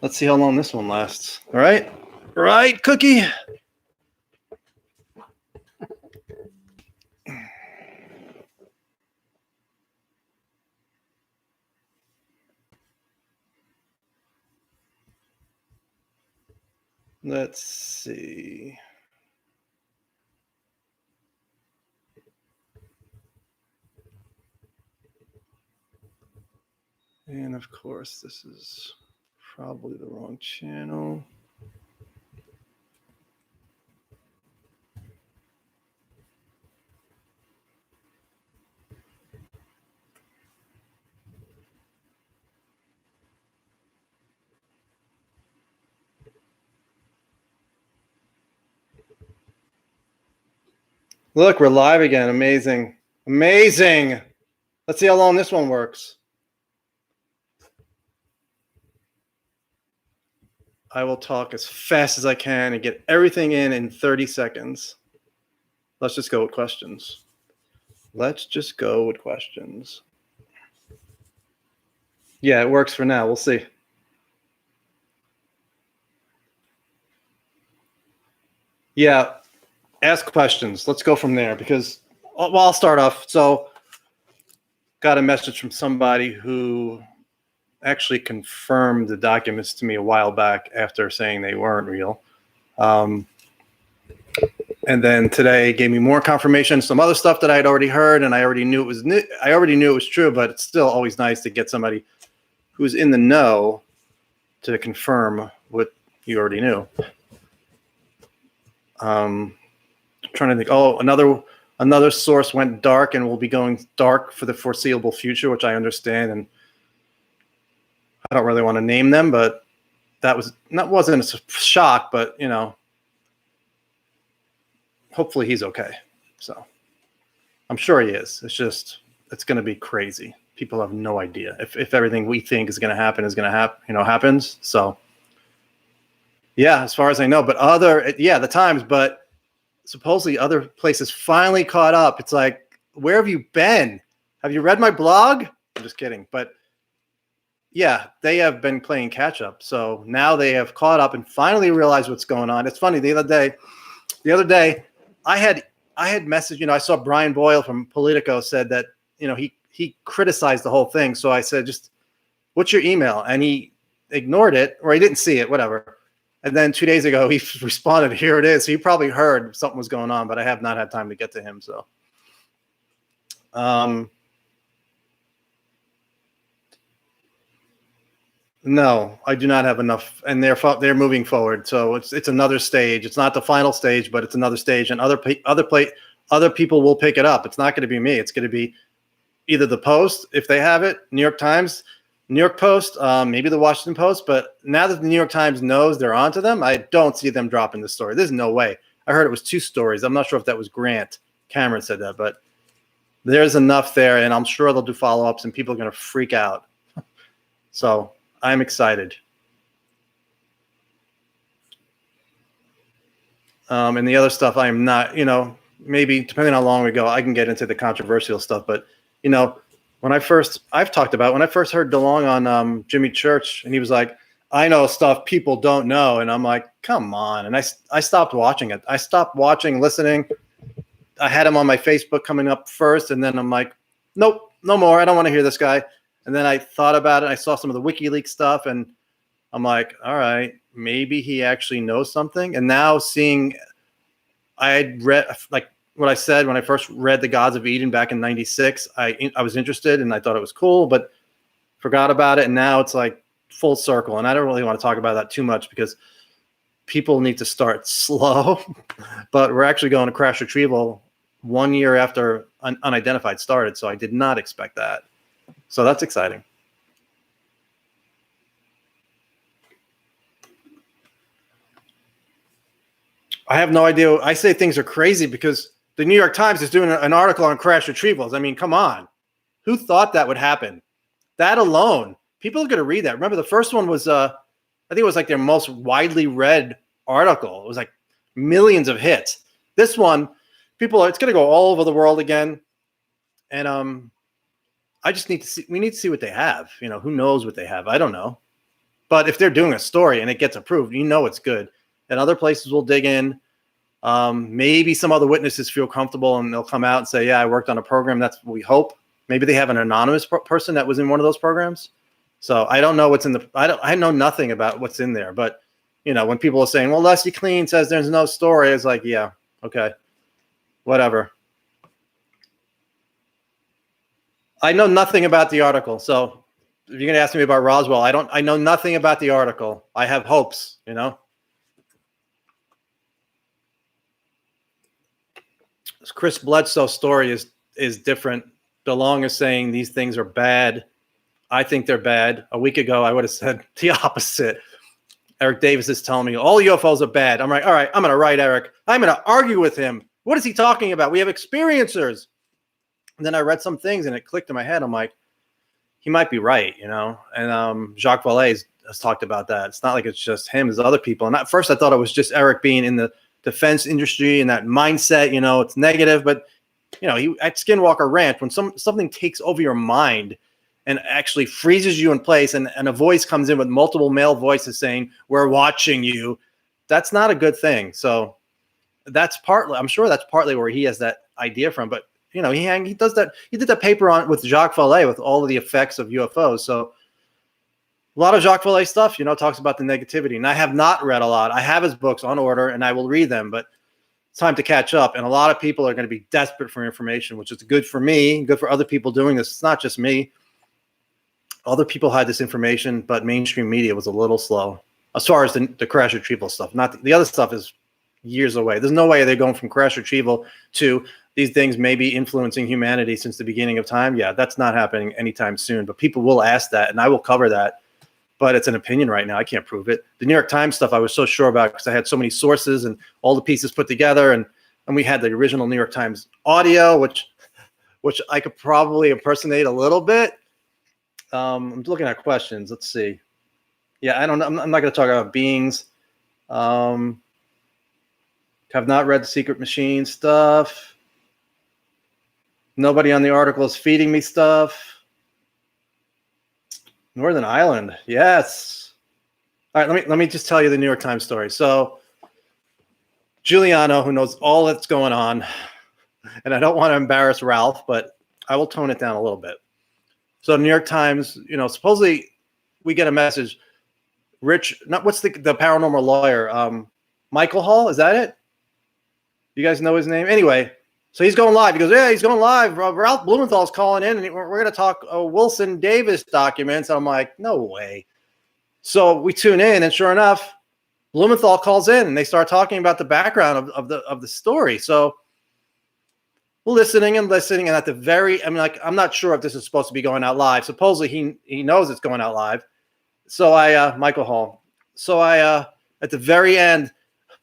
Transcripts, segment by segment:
Let's see how long this one lasts. All right. Right, Cookie. Let's see. And of course, this is probably the wrong channel. Look, we're live again. Amazing. Amazing. Let's see how long this one works. I will talk as fast as I can and get everything in 30 seconds. Let's just go with questions. Let's just go with questions. Yeah, it works for now. We'll see. Yeah, ask questions. Let's go from there because, well, I'll start off. So, got a message from somebody who actually confirmed the documents to me a while back after saying they weren't real. And then today gave me more confirmation, some other stuff that I had already heard, and I already knew it was true, but it's still always nice to get somebody who's in the know to confirm what you already knew. Trying to think. Oh, another source went dark and will be going dark for the foreseeable future, which I understand, and I don't really want to name them, but that wasn't a shock, but you know, hopefully he's okay. So I'm sure he is. It's going to be crazy. People have no idea if everything we think is going to happen happens. So yeah, as far as I know, but the Times, but supposedly other places finally caught up. It's like, where have you been? Have you read my blog? I'm just kidding. But yeah, they have been playing catch up. So now they have caught up and finally realized what's going on. It's funny. The other day I had messaged, I saw Brian Boyle from Politico said that, he criticized the whole thing. So I said, just what's your email? And he ignored it, or he didn't see it, whatever. And then 2 days ago, he responded, here it is. So he probably heard something was going on, but I have not had time to get to him. So, no, I do not have enough, and they're moving forward. So it's another stage. It's not the final stage, but it's another stage, and other people will pick it up. It's not going to be me. It's going to be either the Post, if they have it, New York Times, New York Post, maybe the Washington Post. But now that the New York Times knows they're onto them, I don't see them dropping the story. There's no way. I heard it was 2 stories. I'm not sure if that was Grant. Cameron said that, but there's enough there, and I'm sure they'll do follow-ups, and people are going to freak out. So I'm excited. And the other stuff, I am not, maybe depending on how long we go, I can get into the controversial stuff. But, when I first heard DeLonge on Jimmy Church, and he was like, I know stuff people don't know. And I'm like, come on. And I stopped watching it. I stopped watching, listening. I had him on my Facebook coming up first. And then I'm like, nope, no more. I don't want to hear this guy. And then I thought about it. I saw some of the WikiLeaks stuff, and I'm like, all right, maybe he actually knows something. And now I had read, like what I said when I first read The Gods of Eden back in '96. I was interested and I thought it was cool, but forgot about it. And now it's like full circle. And I don't really want to talk about that too much because people need to start slow. But we're actually going to crash retrieval 1 year after Unidentified started. So I did not expect that. So that's exciting. I have no idea. I say things are crazy because the New York Times is doing an article on crash retrievals. I mean, come on. Who thought that would happen? That alone, people are going to read that. Remember, the first one was, I think it was like their most widely read article. It was like millions of hits. This one, it's going to go all over the world again. And I just we need to see what they have. Who knows what they have? I don't know. But if they're doing a story and it gets approved, you know it's good. And other places will dig in. Maybe some other witnesses feel comfortable and they'll come out and say, yeah, I worked on a program. That's what we hope. Maybe they have an anonymous person that was in one of those programs. So I don't know what's in the, I know nothing about what's in there. But, you know, when people are saying, well, Leslie Clean says there's no story, it's like, yeah, okay, whatever. I know nothing about the article. So if you're going to ask me about Roswell, I know nothing about the article. I have hopes, you know. Chris Bledsoe's story is different. DeLonge is saying these things are bad. I think they're bad. A week ago, I would have said the opposite. Eric Davis is telling me all UFOs are bad. I'm like, all right, I'm going to write Eric. I'm going to argue with him. What is he talking about? We have experiencers. And then I read some things and it clicked in my head. I'm like, he might be right, you know. And Jacques Vallée has talked about that. It's not like it's just him. There's other people. And at first I thought it was just Eric being in the defense industry and that mindset, you know, it's negative. But, you know, he at Skinwalker Ranch, when something takes over your mind and actually freezes you in place and a voice comes in with multiple male voices saying, we're watching you, that's not a good thing. So that's partly, I'm sure that's partly where he has that idea from. But, you know, he does that. He did that paper on with Jacques Vallée with all of the effects of UFOs. So a lot of Jacques Vallée stuff, you know, talks about the negativity. And I have not read a lot. I have his books on order and I will read them, but it's time to catch up. And a lot of people are going to be desperate for information, which is good for me, good for other people doing this. It's not just me. Other people had this information, but mainstream media was a little slow as far as the crash retrieval stuff. Not the other stuff is years away. There's no way they're going from crash retrieval to these things may be influencing humanity since the beginning of time. Yeah, that's not happening anytime soon, but people will ask that and I will cover that. But it's an opinion right now. I can't prove it. The New York Times stuff I was so sure about because I had so many sources and all the pieces put together. And we had the original New York Times audio, which I could probably impersonate a little bit. I'm looking at questions. Let's see. Yeah, I don't know. I'm not going to talk about beings. Have not read the Secret Machine stuff. Nobody on the article is feeding me stuff. Northern Ireland, yes. All right, let me just tell you the New York Times story. So Giuliano, who knows all that's going on, and I don't want to embarrass Ralph, but I will tone it down a little bit. So New York Times, you know, supposedly we get a message. What's the paranormal lawyer? Michael Hall, is that it? You guys know his name? Anyway, so he's going live. He goes, yeah, he's going live. Ralph Blumenthal's calling in, and we're going to talk Wilson Davis documents. I'm like, no way. So we tune in, and sure enough, Blumenthal calls in, and they start talking about the background of the story. So we're listening, and at the very, I'm not sure if this is supposed to be going out live. Supposedly he knows it's going out live. So Michael Hall. So at the very end,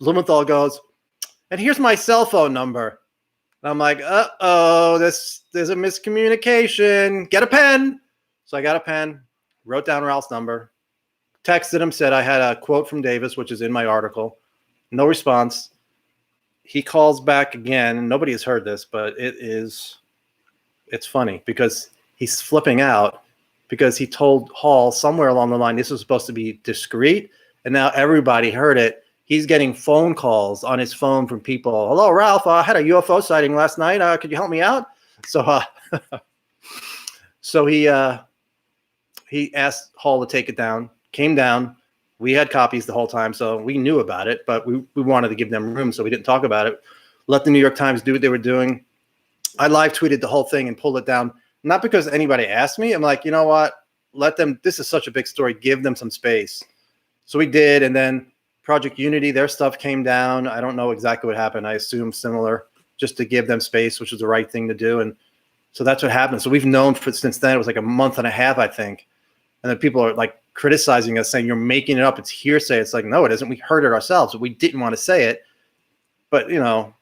Blumenthal goes, and here's my cell phone number. And I'm like, uh-oh, there's a miscommunication. Get a pen. So I got a pen, wrote down Ralph's number, texted him, said I had a quote from Davis, which is in my article. No response. He calls back again, and nobody has heard this, but it's funny because he's flipping out because he told Hall somewhere along the line this was supposed to be discreet, and now everybody heard it. He's getting phone calls on his phone from people. Hello, Ralph. I had a UFO sighting last night. Could you help me out? So, so he asked Hall to take it down. Came down. We had copies the whole time, so we knew about it, but we wanted to give them room, so we didn't talk about it. Let the New York Times do what they were doing. I live tweeted the whole thing and pulled it down, not because anybody asked me. I'm like, you know what? Let them. This is such a big story. Give them some space. So we did, and then Project Unity, their stuff came down. I don't know exactly what happened. I assume similar, just to give them space, which was the right thing to do. And so that's what happened. So we've known since then. It was like a month and a half, I think. And then people are like criticizing us, saying you're making it up. It's hearsay. It's like, no, it isn't. We heard it ourselves. We didn't want to say it. But, you know,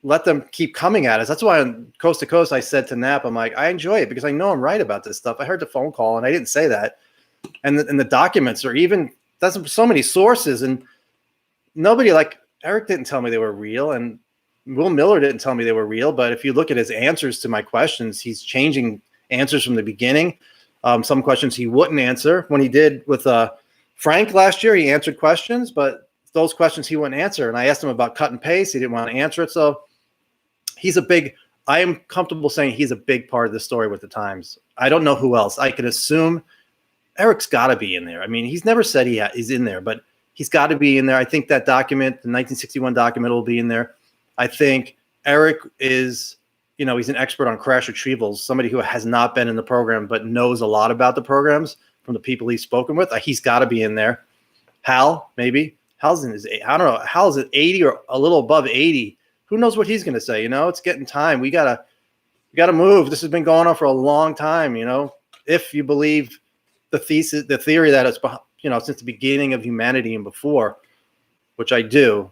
let them keep coming at us. That's why on Coast to Coast, I said to Knapp, I'm like, I enjoy it because I know I'm right about this stuff. I heard the phone call and I didn't say that. And the documents are even, that's so many sources, and nobody, like Eric didn't tell me they were real, and Will Miller didn't tell me they were real. But if you look at his answers to my questions, he's changing answers from the beginning. Some questions he wouldn't answer when he did with Frank last year, he answered questions, but those questions he wouldn't answer. And I asked him about cut and paste. He didn't want to answer it. So I am comfortable saying he's a big part of the story with the Times. I don't know who else. I could assume Eric's got to be in there. I mean, he's never said he's in there, but he's got to be in there. I think that document, the 1961 document, will be in there. I think Eric is, he's an expert on crash retrievals, somebody who has not been in the program but knows a lot about the programs from the people he's spoken with. He's got to be in there. Hal, maybe. Hal's in his, I don't know. Hal's at 80 or a little above 80. Who knows what he's going to say? It's getting time. We gotta move. This has been going on for a long time. If you believe the theory that it's, since the beginning of humanity and before, which I do.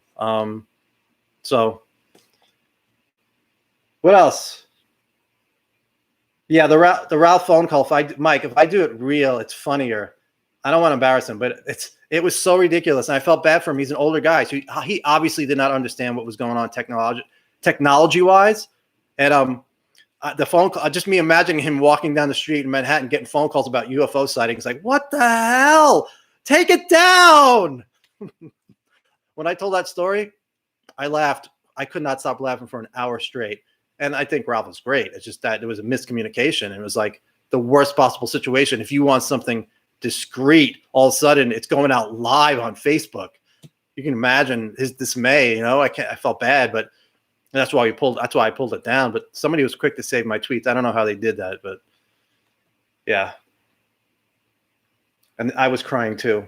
So what else? Yeah, the Ralph phone call. Mike, if I do it real, it's funnier. I don't want to embarrass him, but it was so ridiculous, and I felt bad for him. He's an older guy, so he obviously did not understand what was going on technology wise. And the phone call, just me imagining him walking down the street in Manhattan getting phone calls about UFO sightings. Like, what the hell? Take it down. When I told that story, I laughed. I could not stop laughing for an hour straight. And I think Ralph was great. It's just that there was a miscommunication. And it was like the worst possible situation. If you want something discreet, all of a sudden it's going out live on Facebook. You can imagine his dismay. I felt bad, but that's why I pulled it down. But somebody was quick to save my tweets. I don't know how they did that, but yeah. And I was crying too.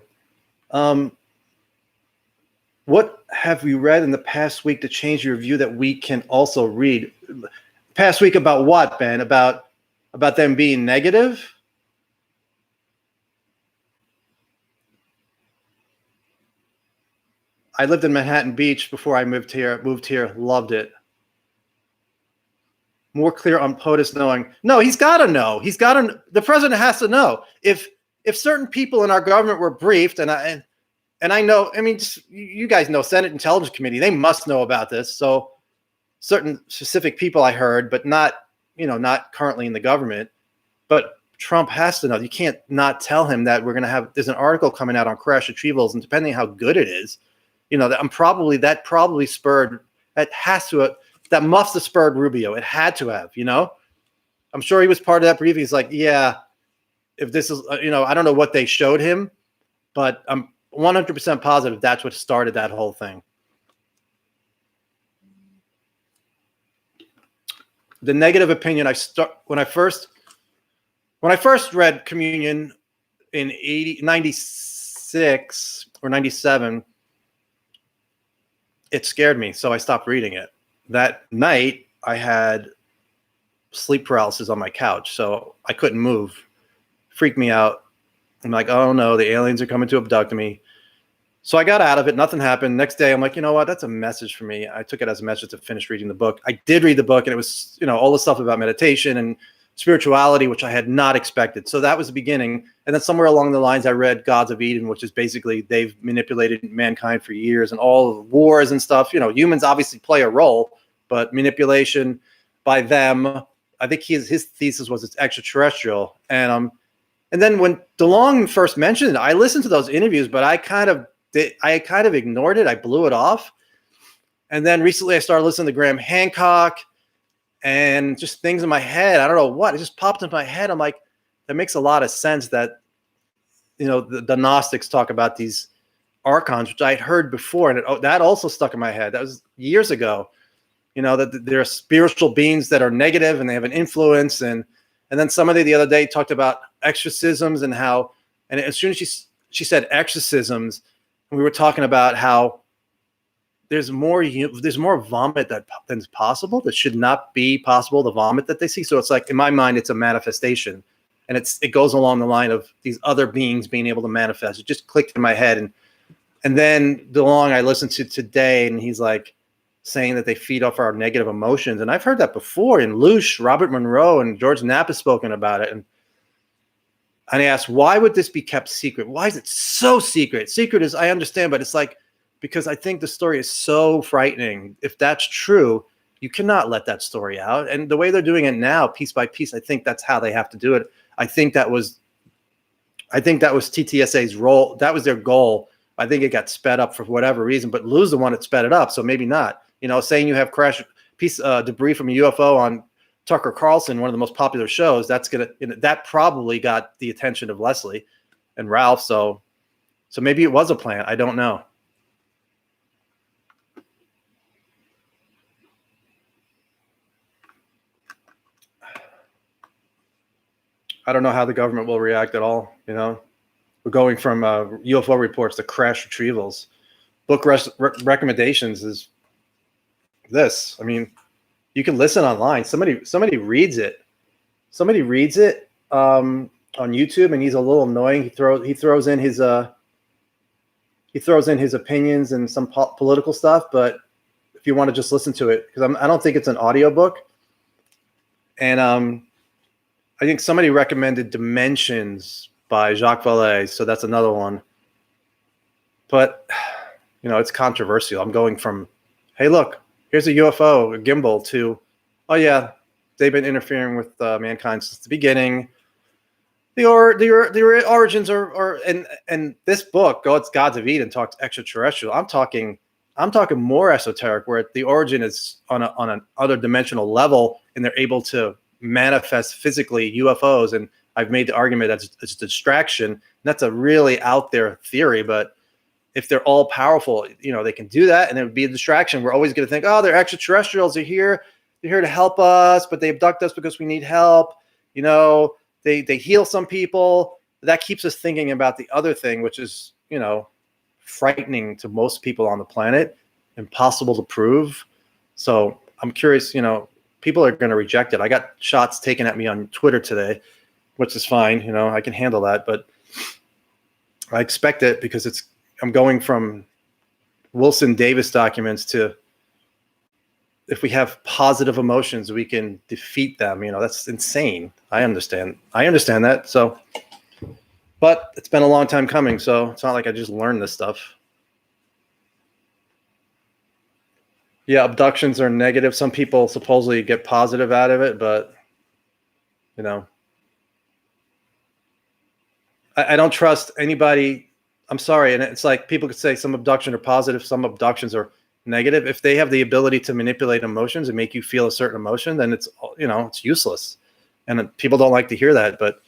What have you read in the past week to change your view that we can also read? Past week about what, Ben? About them being negative? I lived in Manhattan Beach before I moved here, loved it. More clear on POTUS knowing. No, he's got to know. The president has to know. If certain people in our government were briefed, and I know, you guys know, Senate Intelligence Committee, they must know about this. So certain specific people I heard, but not currently in the government, but Trump has to know. You can't not tell him that there's an article coming out on crash retrievals, and depending on how good it is, that must have spurred Rubio. It had to have, I'm sure he was part of that briefing. He's like, yeah, if this is, I don't know what they showed him, but I'm 100% positive that's what started that whole thing. The negative opinion when I first read Communion in 96 or 97, it scared me, so I stopped reading it. That night, I had sleep paralysis on my couch, so I couldn't move. Freaked me out. I'm like, oh no, the aliens are coming to abduct me. So I got out of it. Nothing happened. Next day, I'm like, you know what? That's a message for me. I took it as a message to finish reading the book. I did read the book, and it was, all the stuff about meditation and spirituality, which I had not expected. So that was the beginning. And then somewhere along the lines, I read Gods of Eden, which is basically they've manipulated mankind for years and all the wars and stuff. Humans obviously play a role, but manipulation by them, I think his thesis was it's extraterrestrial. And then when DeLonge first mentioned it, I listened to those interviews, but I kind of ignored it. I blew it off. And then recently I started listening to Graham Hancock and just things in my head. I don't know what, it just popped into my head. I'm like, that makes a lot of sense that, the Gnostics talk about these archons, which I had heard before. And that also stuck in my head. That was years ago, that there are spiritual beings that are negative and they have an influence. And then somebody the other day talked about exorcisms and how, and as soon as she said exorcisms, and we were talking about how there's more vomit than's possible that should not be possible, the vomit that they see. So it's like, in my mind, it's a manifestation, and it goes along the line of these other beings being able to manifest. It just clicked in my head. And then DeLonge I listened to today, and he's like saying that they feed off our negative emotions. And I've heard that before in Lush, Robert Monroe, and George Knapp has spoken about it. And I asked, why would this be kept secret? Why is it so secret? Secret is, I understand, but it's like, because I think the story is so frightening. If that's true, you cannot let that story out. And the way they're doing it now, piece by piece, I think that's how they have to do it. I think that was I think that was TTSA's role. That was their goal. I think it got sped up for whatever reason, but Lou's the one that sped it up, so maybe not. Saying you have debris from a UFO on Tucker Carlson, one of the most popular shows, that probably got the attention of Leslie and Ralph. So maybe it was a plan. I don't know. I don't know how the government will react at all. We're going from UFO reports to crash retrievals. Book recommendations is this. I mean, you can listen online. Somebody reads it. Somebody reads it on YouTube, and he's a little annoying. He throws in his opinions and some political stuff. But if you want to just listen to it, because I don't think it's an audiobook. And I think somebody recommended Dimensions by Jacques Vallée, so that's another one. But it's controversial. I'm going from, hey, look, here's a UFO, a gimbal, to, oh yeah, they've been interfering with mankind since the beginning. The origins are and this book, Gods of Eden, talks extraterrestrial. I'm talking more esoteric, where the origin is on an other dimensional level, and they're able to manifest physically UFOs. And I've made the argument that it's a distraction. And that's a really out there theory, but if they're all powerful, they can do that, and it would be a distraction. We're always going to think, oh, they're extraterrestrials. They're here to help us, but they abduct us because we need help. They heal some people. That keeps us thinking about the other thing, which is, frightening to most people on the planet, impossible to prove. So I'm curious, people are going to reject it. I got shots taken at me on Twitter today, which is fine. I can handle that, but I expect it because I'm going from Wilson Davis documents to, if we have positive emotions, we can defeat them. That's insane. I understand that. So, but it's been a long time coming. So it's not like I just learned this stuff. Yeah, abductions are negative. Some people supposedly get positive out of it, but I don't trust anybody. I'm sorry. And it's like people could say some abductions are positive, some abductions are negative. If they have the ability to manipulate emotions and make you feel a certain emotion, then it's useless. And people don't like to hear that, but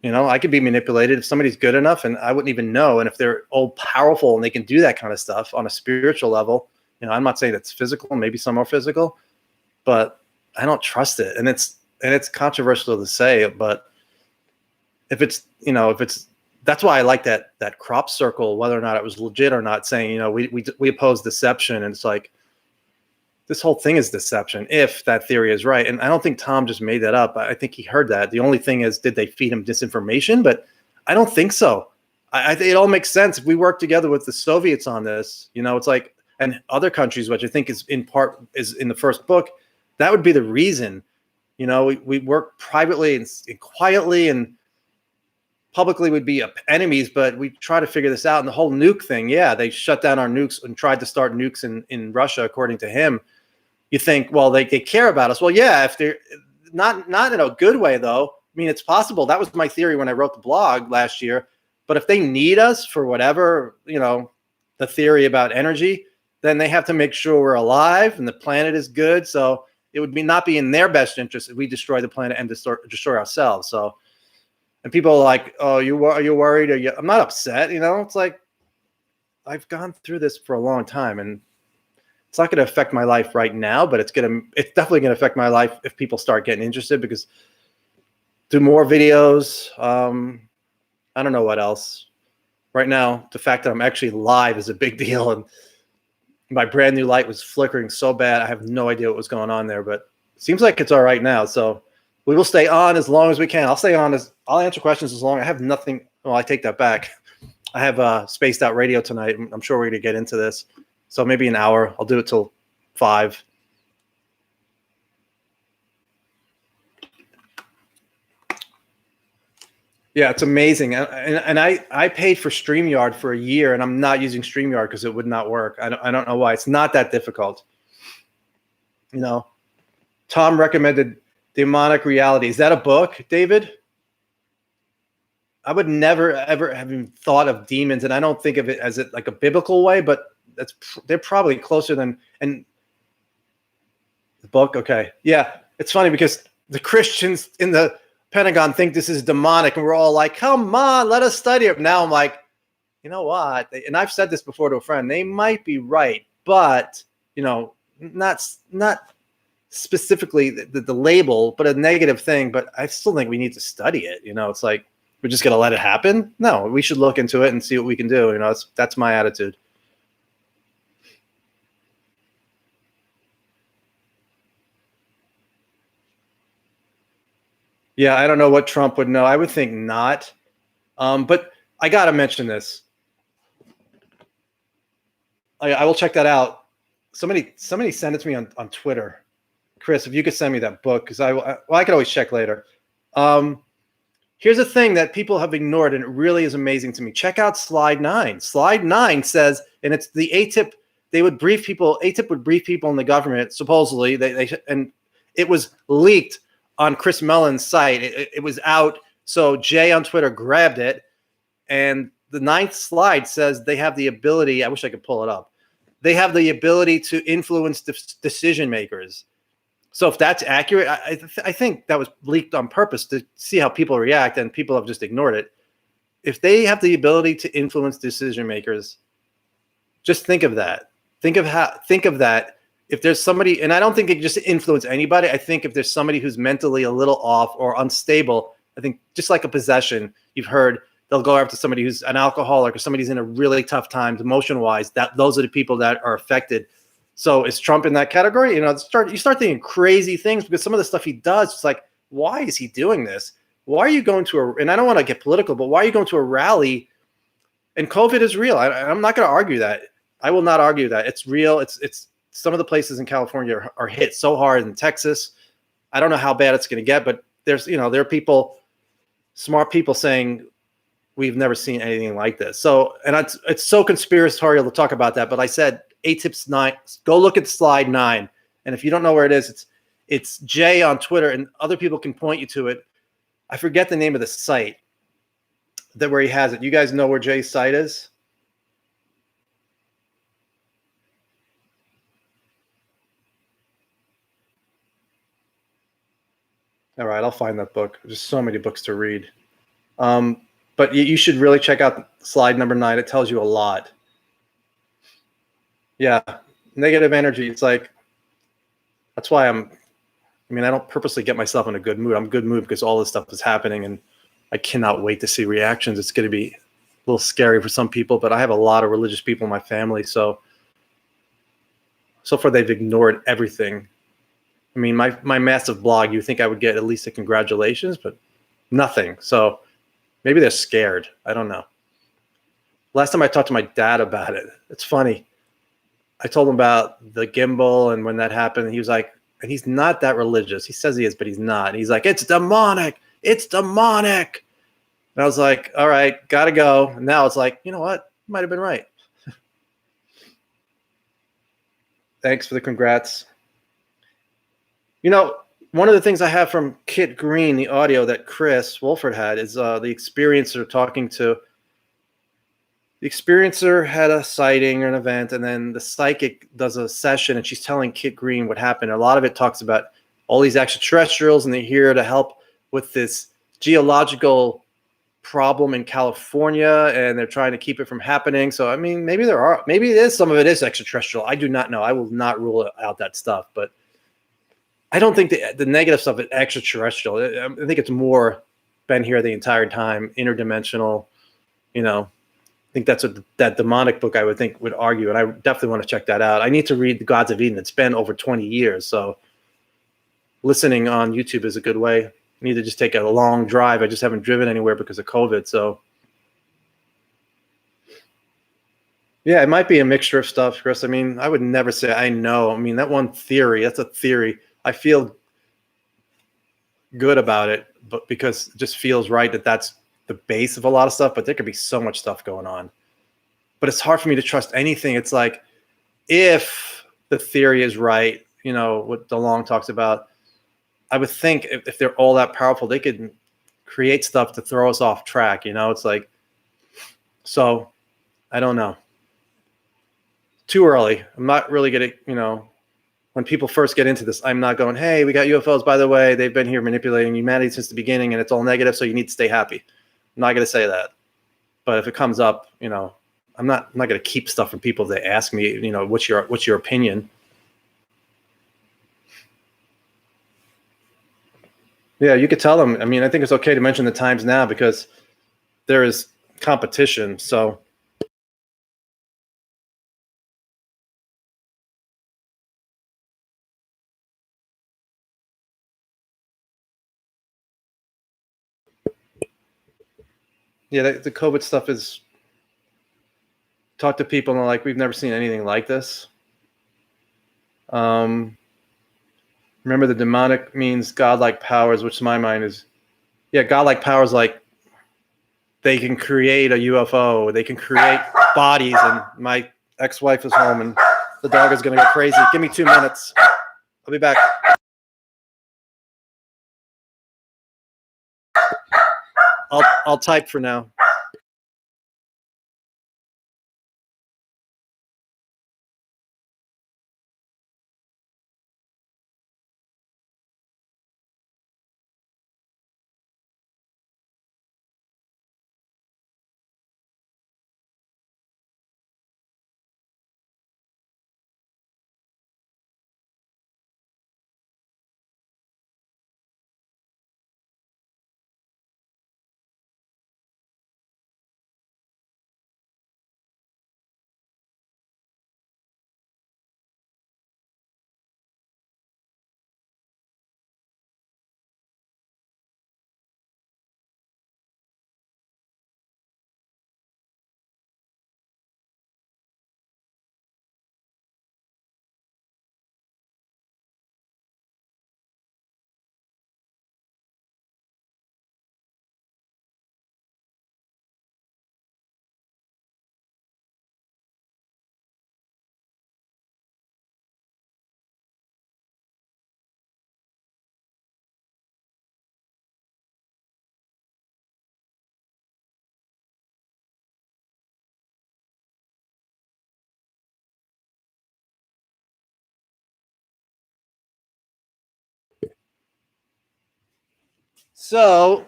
I could be manipulated if somebody's good enough, and I wouldn't even know. And if they're all powerful and they can do that kind of stuff on a spiritual level, I'm not saying it's physical, maybe some are physical, but I don't trust it. And it's controversial to say, but if it's that's why I like that crop circle, whether or not it was legit or not, saying, we oppose deception. And it's like, this whole thing is deception, if that theory is right. And I don't think Tom just made that up. I think he heard that. The only thing is, did they feed him disinformation? But I don't think so. I think it all makes sense. If we work together with the Soviets on this, it's like, and other countries, which I think is in part is in the first book, that would be the reason. We work privately and quietly, and publicly would be enemies, but we try to figure this out. And the whole nuke thing, yeah, they shut down our nukes and tried to start nukes in Russia, according to him. You think, well, they care about us. Well, yeah, if they're not in a good way, though. I mean, it's possible. That was my theory when I wrote the blog last year. But if they need us for whatever, the theory about energy, then they have to make sure we're alive and the planet is good. So it would not be in their best interest if we destroy the planet and destroy ourselves. So, and people are like, oh, are you worried? I'm not upset. It's like, I've gone through this for a long time, and it's not going to affect my life right now, but it's definitely going to affect my life if people start getting interested, because do more videos. I don't know what else. Right now, the fact that I'm actually live is a big deal, and my brand new light was flickering so bad. I have no idea what was going on there, but it seems like it's all right now. So we will stay on as long as we can. I'll answer questions as long. I have nothing. Well, I take that back. I have spaced out radio tonight. I'm sure we're going to get into this. So maybe an hour. I'll do it till 5. Yeah, it's amazing. And I paid for StreamYard for a year, and I'm not using StreamYard because it would not work. I don't know why. It's not that difficult. Tom recommended Demonic Reality. Is that a book, David? I would never ever have even thought of demons, and I don't think of it as like a biblical way, but they're probably closer than. And the book, okay, yeah, it's funny because the Christians in the Pentagon think this is demonic, and we're all like, "Come on, let us study it." Now I'm like, you know what? And I've said this before to a friend. They might be right, but not specifically the label, but a negative thing. But I still think we need to study it. It's like we're just gonna let it happen. No, we should look into it and see what we can do. That's my attitude. Yeah, I don't know what Trump would know. I would think not. But I gotta mention this. I will check that out. Somebody send it to me on Twitter. Chris, if you could send me that book, because I could always check later. Here's a thing that people have ignored, and it really is amazing to me. Check out slide 9. Slide 9 says, and it's the ATIP. They would brief people. ATIP would brief people in the government. Supposedly, and it was leaked on Chris Mellon's site. It was out. So Jay on Twitter grabbed it, and the 9th slide says they have the ability. I wish I could pull it up. They have the ability to influence decision makers. So if that's accurate, I think that was leaked on purpose to see how people react, and people have just ignored it. If they have the ability to influence decision makers, just think of that. Think of that. If there's somebody, and I don't think it just influence anybody. I think if there's somebody who's mentally a little off or unstable, I think just like a possession, you've heard they'll go after somebody who's an alcoholic or somebody's in a really tough time emotion-wise. Those are the people that are affected. So is Trump in that category? You start thinking crazy things because some of the stuff he does, it's like, why is he doing this? Why are you going to and I don't want to get political, but why are you going to a rally? And COVID is real. I'm not going to argue that. I will not argue that. It's real. It's some of the places in California are hit so hard, in Texas. I don't know how bad it's going to get, but there are people, smart people saying we've never seen anything like this. So, and it's so conspiratorial to talk about that, but I said, ATIP's 9. Go look at slide 9, and if you don't know where it is, it's Jay on Twitter, and other people can point you to it. I forget the name of the site where he has it. You guys know where Jay's site is? All right, I'll find that book. There's so many books to read, but you should really check out slide number 9. It tells you a lot. Yeah, negative energy. It's like, that's why I don't purposely get myself in a good mood. I'm in a good mood because all this stuff is happening, and I cannot wait to see reactions. It's going to be a little scary for some people, but I have a lot of religious people in my family. So far they've ignored everything. I mean, my massive blog, you think I would get at least a congratulations, but nothing. So maybe they're scared. I don't know. Last time I talked to my dad about it, it's funny. I told him about the gimbal, and when that happened, he was like, and he's not that religious. He says he is, but he's not. And he's like, it's demonic. It's demonic. And I was like, all right, got to go. And now it's like, you know what? You might have been right. Thanks for the congrats. One of the things I have from Kit Green, the audio that Chris Wolford had, is the experiencer talking to. The experiencer had a sighting or an event, and then the psychic does a session, and she's telling Kit Green what happened. A lot of it talks about all these extraterrestrials, and they're here to help with this geological problem in California, and they're trying to keep it from happening. So, I mean, maybe some of it is extraterrestrial. I do not know. I will not rule out that stuff, but I don't think the negative stuff is extraterrestrial. I think it's more been here the entire time, interdimensional, I think that's what that demonic book I would think would argue, and I definitely want to check that out. I need to read The Gods of Eden. It's been over 20 years, so listening on YouTube is a good way. I need to just take a long drive. I just haven't driven anywhere because of COVID, so yeah, it might be a mixture of stuff, Chris. I mean, I would never say I know. I mean, that one theory, that's a theory. I feel good about it, but because it just feels right that that's the base of a lot of stuff, but there could be so much stuff going on. But it's hard for me to trust anything. It's like, if the theory is right, what DeLonge talks about, I would think if they're all that powerful, they could create stuff to throw us off track. It's like, so I don't know. Too early. I'm not really going to, when people first get into this, I'm not going, hey, we got UFOs, by the way, they've been here manipulating humanity since the beginning and it's all negative, so you need to stay happy. I'm not going to say that. But if it comes up, I'm not going to keep stuff from people that ask me, what's your opinion? Yeah, you could tell them. I mean, I think it's okay to mention the times now because there is competition. So yeah, the COVID stuff is, talk to people and they're like, we've never seen anything like this. Remember, the demonic means godlike powers, which to my mind is, yeah, godlike powers, like they can create a UFO, they can create bodies, and my ex-wife is home and the dog is going to go crazy. Give me 2 minutes. I'll be back. I'll type for now. So,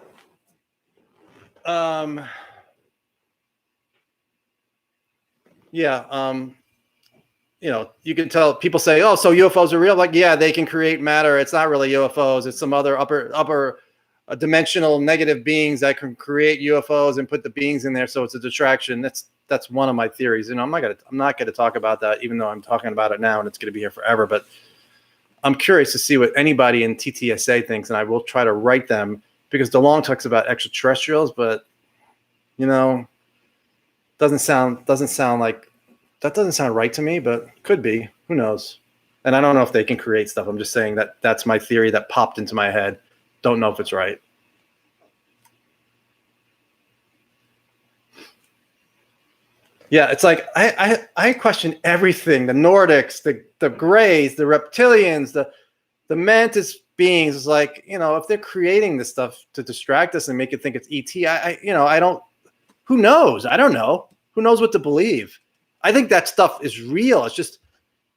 yeah, you can tell people say, oh, so UFOs are real. Like, yeah, they can create matter. It's not really UFOs. It's some other upper dimensional negative beings that can create UFOs and put the beings in there. So it's a distraction. That's one of my theories. I'm not gonna talk about that, even though I'm talking about it now and it's gonna be here forever. But I'm curious to see what anybody in TTSA thinks, and I will try to write them, because DeLonge talks about extraterrestrials, but doesn't sound like, that doesn't sound right to me, but could be. Who knows? And I don't know if they can create stuff. I'm just saying that that's my theory that popped into my head. Don't know if it's right. Yeah, it's like I question everything. The Nordics, the Greys, the reptilians, the mantis beings. Is like, if they're creating this stuff to distract us and make it think it's ET, I don't. Who knows? I don't know. Who knows what to believe? I think that stuff is real. It's just,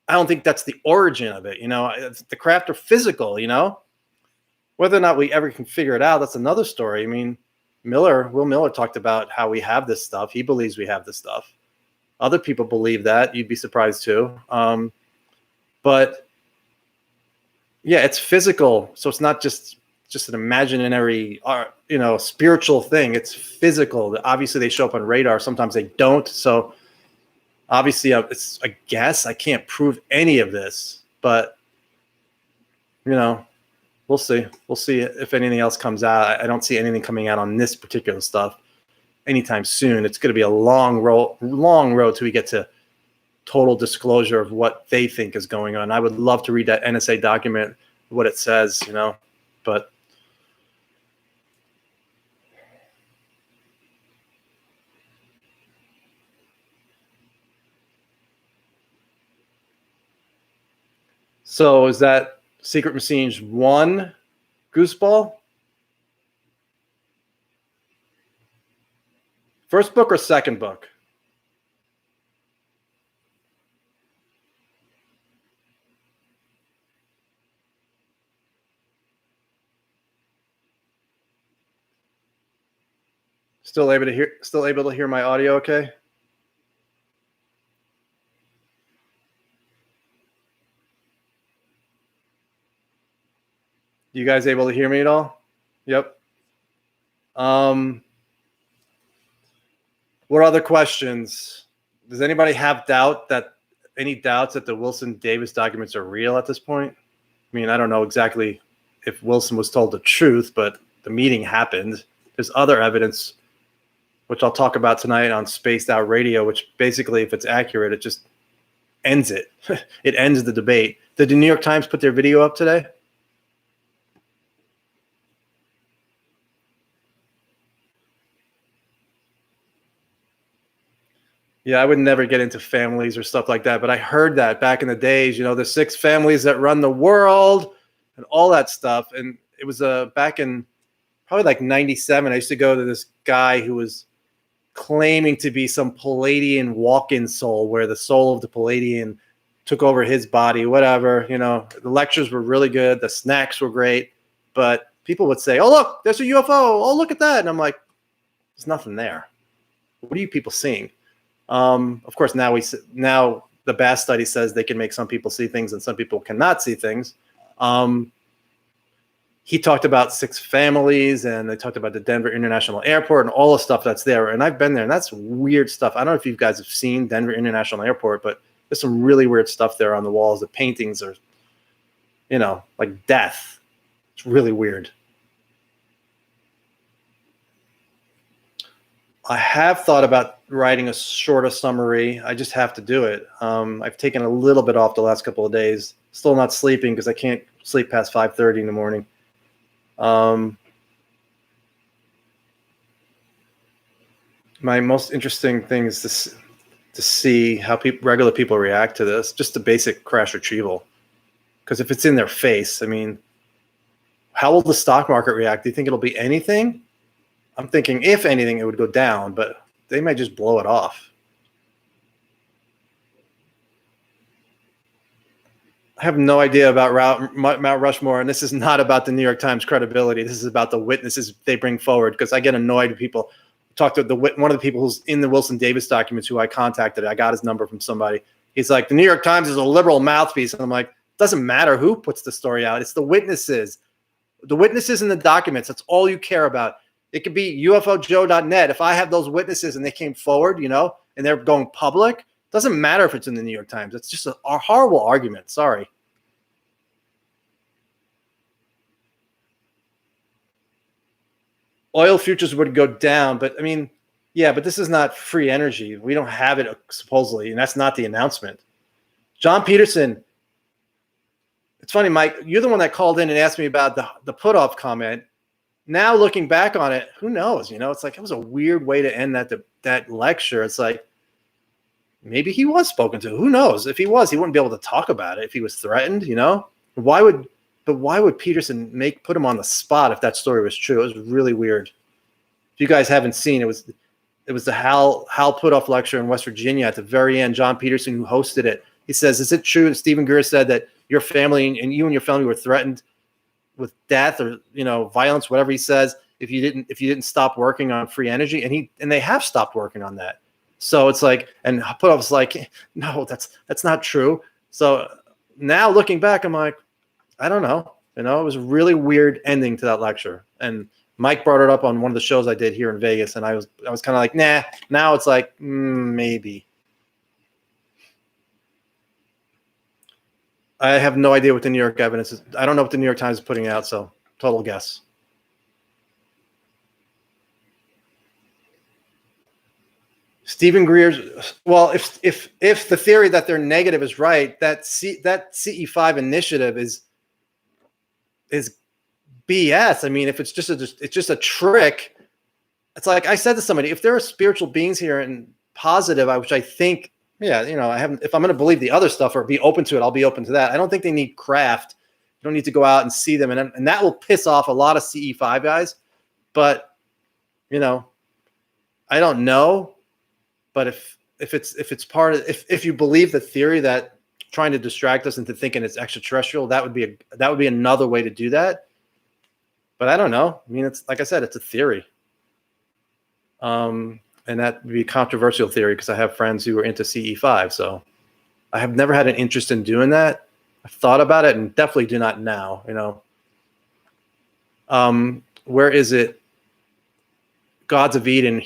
I don't think that's the origin of it. The craft are physical. Whether or not we ever can figure it out, that's another story. I mean, Will Miller talked about how we have this stuff. He believes we have this stuff. Other people believe that. You'd be surprised too. But yeah, it's physical. So it's not just an imaginary, spiritual thing. It's physical. Obviously, they show up on radar. Sometimes they don't. So obviously, it's a guess. I can't prove any of this, but we'll see. We'll see if anything else comes out. I don't see anything coming out on this particular stuff anytime soon. It's going to be a long road till we get to total disclosure of what they think is going on. I would love to read that NSA document, what it says, but so is that Secret Machines 1 Gooseball? First book or second book? Still able to hear my audio okay? You guys able to hear me at all? Yep. What other questions? Does anybody have any doubts that the Wilson Davis documents are real at this point? I mean, I don't know exactly if Wilson was told the truth, but the meeting happened. There's other evidence, which I'll talk about tonight on Spaced Out Radio, which basically, if it's accurate, it just ends it. It ends the debate. Did the New York Times put their video up today? Yeah, I would never get into families or stuff like that, but I heard that back in the days, the 6 families that run the world and all that stuff. And it was back in probably like 97. I used to go to this guy who was claiming to be some Palladian walk-in soul, where the soul of the Palladian took over his body, whatever. The lectures were really good. The snacks were great, but people would say, "Oh, look, there's a UFO. Oh, look at that." And I'm like, there's nothing there. What are you people seeing? Of course, now the Bass study says they can make some people see things and some people cannot see things. He talked about 6 families, and they talked about the Denver International Airport and all the stuff that's there. And I've been there, and that's weird stuff. I don't know if you guys have seen Denver International Airport, but there's some really weird stuff there on the walls. The paintings are, like death. It's really weird. I have thought about writing a shorter summary. I just have to do it. I've taken a little bit off the last couple of days. Still not sleeping because I can't sleep past 5:30 in the morning. My most interesting thing is to see how regular people react to this, just the basic crash retrieval. Because if it's in their face, I mean, how will the stock market react? Do you think it'll be anything? I'm thinking, if anything, it would go down, but they might just blow it off. I have no idea about Mount Rushmore, and this is not about the New York Times credibility. This is about the witnesses they bring forward, because I get annoyed when people talk to one of the people who's in the Wilson Davis documents who I contacted. I got his number from somebody. He's like, the New York Times is a liberal mouthpiece. And I'm like, doesn't matter who puts the story out. It's the witnesses. The witnesses in the documents. That's all you care about. It could be UFOjoe.net. If I have those witnesses and they came forward, and they're going public, doesn't matter if it's in the New York Times. It's just a horrible argument. Sorry. Oil futures would go down, but I mean, yeah, but this is not free energy. We don't have it supposedly, and that's not the announcement. John Peterson. It's funny, Mike, you're the one that called in and asked me about the put-off comment. Now looking back on it, who knows? It's like it was a weird way to end that lecture. It's like maybe he was spoken to. Who knows? If he was, he wouldn't be able to talk about it if he was threatened. Why would Peterson put him on the spot if that story was true? It was really weird. If you guys haven't seen, it was the Hal Put-Off lecture in West Virginia. At the very end, John Peterson, who hosted it, he says, "Is it true that Stephen Greer said that your family and you and your family were threatened with death or violence, whatever he says, if you didn't stop working on free energy?" And they have stopped working on that. So it's like, and Put-Off's like, no, that's not true. So now looking back, I'm like, I don't know. It was a really weird ending to that lecture. And Mike brought it up on one of the shows I did here in Vegas, and I was kind of like, nah. Now it's like, maybe. I have no idea what the New York evidence is. I don't know what the New York Times is putting out, so total guess. Stephen Greer's, well, if the theory that they're negative is right, that CE5 initiative is BS. I mean, if it's just a trick, it's like I said to somebody, if there are spiritual beings here and positive, which I think, yeah, I haven't. If I'm going to believe the other stuff or be open to it, I'll be open to that. I don't think they need craft. You don't need to go out and see them, and that will piss off a lot of CE5 guys. But I don't know, but if it's part of, if you believe the theory that trying to distract us into thinking it's extraterrestrial, that would be another way to do that. But I don't know. I mean, it's like I said, it's a theory. And that would be a controversial theory because I have friends who are into CE5. So I have never had an interest in doing that. I've thought about it and definitely do not now, where is it? Gods of Eden.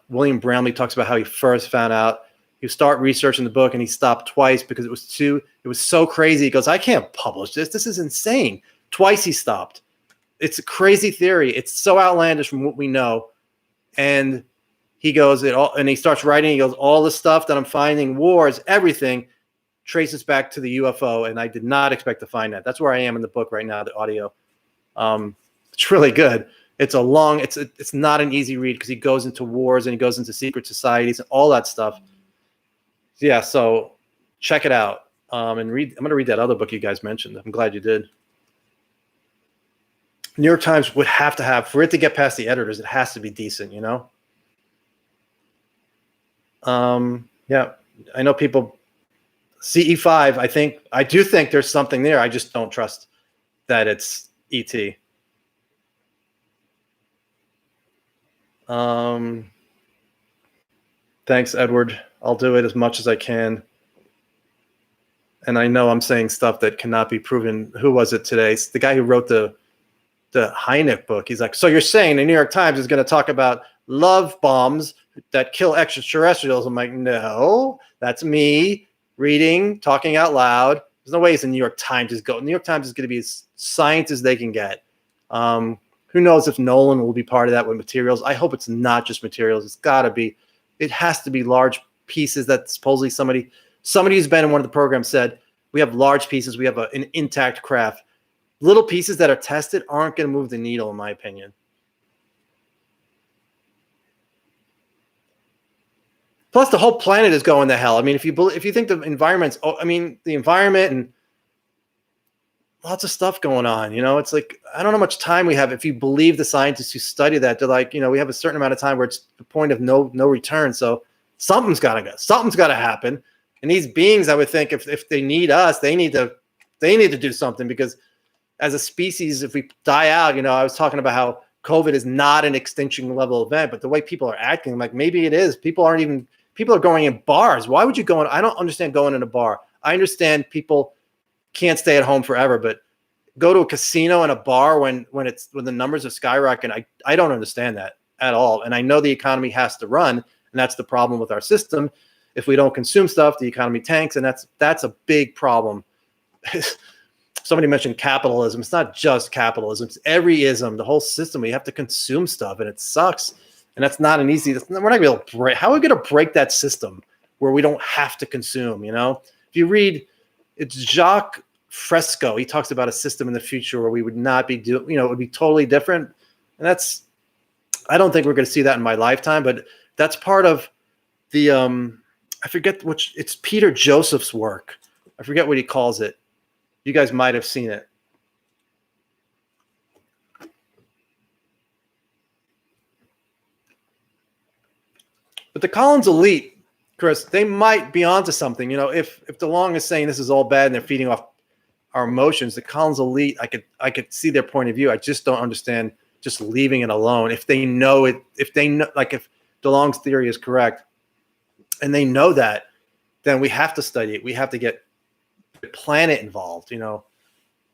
William Bramley talks about how he first found out. You start researching the book and he stopped twice because it was so crazy. He goes, I can't publish this. This is insane. Twice he stopped. It's a crazy theory. It's so outlandish from what we know. And he goes, and he starts writing. He goes, all the stuff that I'm finding, wars, everything traces back to the UFO. And I did not expect to find that. That's where I am in the book right now, the audio. It's really good. It's it's not an easy read because he goes into wars and he goes into secret societies and all that stuff. Yeah, so check it out and read. I'm going to read that other book you guys mentioned. I'm glad you did. New York Times would have to have, for it to get past the editors, it has to be decent, Yeah, I know people, CE5, I do think there's something there. I just don't trust that it's ET. Thanks, Edward. I'll do it as much as I can. And I know I'm saying stuff that cannot be proven. Who was it today? It's the guy who wrote the Hynek book. He's like, so you're saying the New York Times is going to talk about love bombs that kill extraterrestrials? I'm like, no, that's me reading, talking out loud. There's no way the New York Times is going. New York Times is going to be as science as they can get. Who knows if Nolan will be part of that with materials? I hope it's not just materials. It's got to be. It has to be large pieces that supposedly somebody who's been in one of the programs said, we have large pieces. We have an intact craft. Little pieces that are tested aren't going to move the needle, in my opinion. Plus, the whole planet is going to hell. I mean, if you think the environment's, the environment and lots of stuff going on, it's like, I don't know how much time we have. If you believe the scientists who study that, they're like, we have a certain amount of time where it's the point of no return. So something's got to go. Something's got to happen. And these beings, I would think, if they need us, they need to do something, because as a species, if we die out, I was talking about how COVID is not an extinction level event, but the way people are acting, like maybe it is. People are going in bars. Why would you go in? I don't understand going in a bar. I understand people can't stay at home forever, but go to a casino and a bar when the numbers are skyrocketing. I don't understand that at all. And I know the economy has to run, and that's the problem with our system. If we don't consume stuff, the economy tanks, and that's a big problem. Somebody mentioned capitalism. It's not just capitalism. It's every ism, the whole system. We have to consume stuff, and it sucks. And that's not an easy. We're not going to be able to break. How are we going to break that system where we don't have to consume? If you read, it's Jacques Fresco. He talks about a system in the future where we would not be doing. It would be totally different. And that's. I don't think we're going to see that in my lifetime, but that's part of the. I forget which. It's Peter Joseph's work. I forget what he calls it. You guys might have seen it. But the Collins elite, Chris, they might be onto something. If DeLonge is saying this is all bad and they're feeding off our emotions, the Collins elite, I could see their point of view. I just don't understand just leaving it alone. If they know it, if DeLonge's theory is correct, and they know that, then we have to study it. We have to get the planet involved. No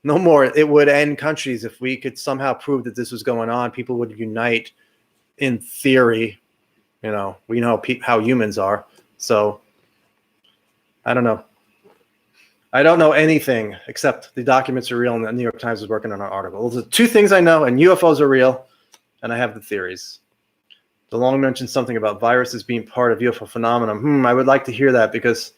more. It would end countries if we could somehow prove that this was going on. People would unite in theory. We know how humans are. So I don't know. I don't know anything except the documents are real and the New York Times is working on an article. Those are two things I know, and UFOs are real, and I have the theories. DeLonge mentioned something about viruses being part of UFO phenomenon. I would like to hear that, because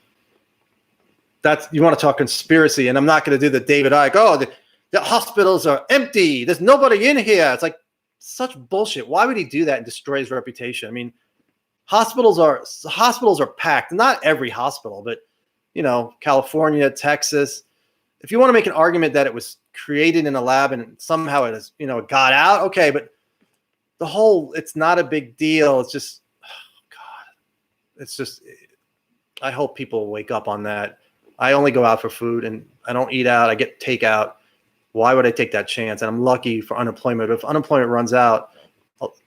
you want to talk conspiracy, and I'm not going to do the David Icke. Oh, the hospitals are empty. There's nobody in here. It's like such bullshit. Why would he do that and destroy his reputation? I mean, hospitals are packed. Not every hospital, but California, Texas. If you want to make an argument that it was created in a lab and somehow it is, got out, okay, but it's not a big deal. It's just, oh God, it's just, I hope people wake up on that. I only go out for food and I don't eat out. I get takeout. Why would I take that chance? And I'm lucky for unemployment. If unemployment runs out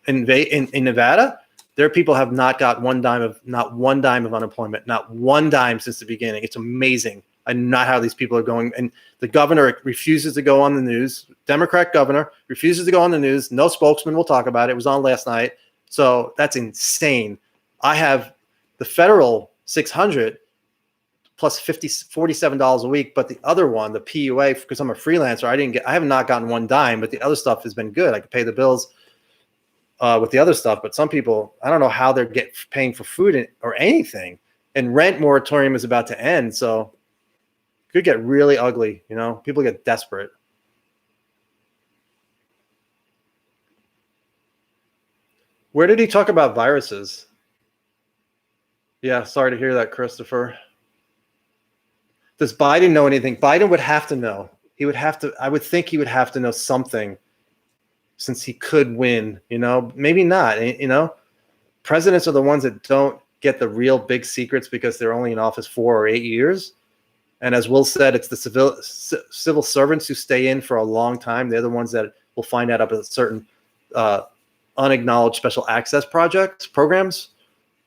in Nevada, there are people have not got not one dime of unemployment, not one dime since the beginning. It's amazing. I know not how these people are going. And the governor refuses to go on the news. Democrat governor refuses to go on the news. No spokesman will talk about it. It was on last night. So that's insane. I have the federal 600 plus $47 a week, but the other one, the PUA, because I'm a freelancer, I have not gotten one dime, but the other stuff has been good. I can pay the bills with the other stuff, but some people, I don't know how they're paying for food or anything. And rent moratorium is about to end, so it could get really ugly. People get desperate. Where did he talk about viruses? Yeah, sorry to hear that, Christopher. Does Biden know anything? Biden would have to know. I would think he would have to know something since he could win, maybe not, presidents are the ones that don't get the real big secrets because they're only in office 4 or 8 years. And as Will said, it's the civil servants who stay in for a long time. They're the ones that will find out about certain unacknowledged special access programs.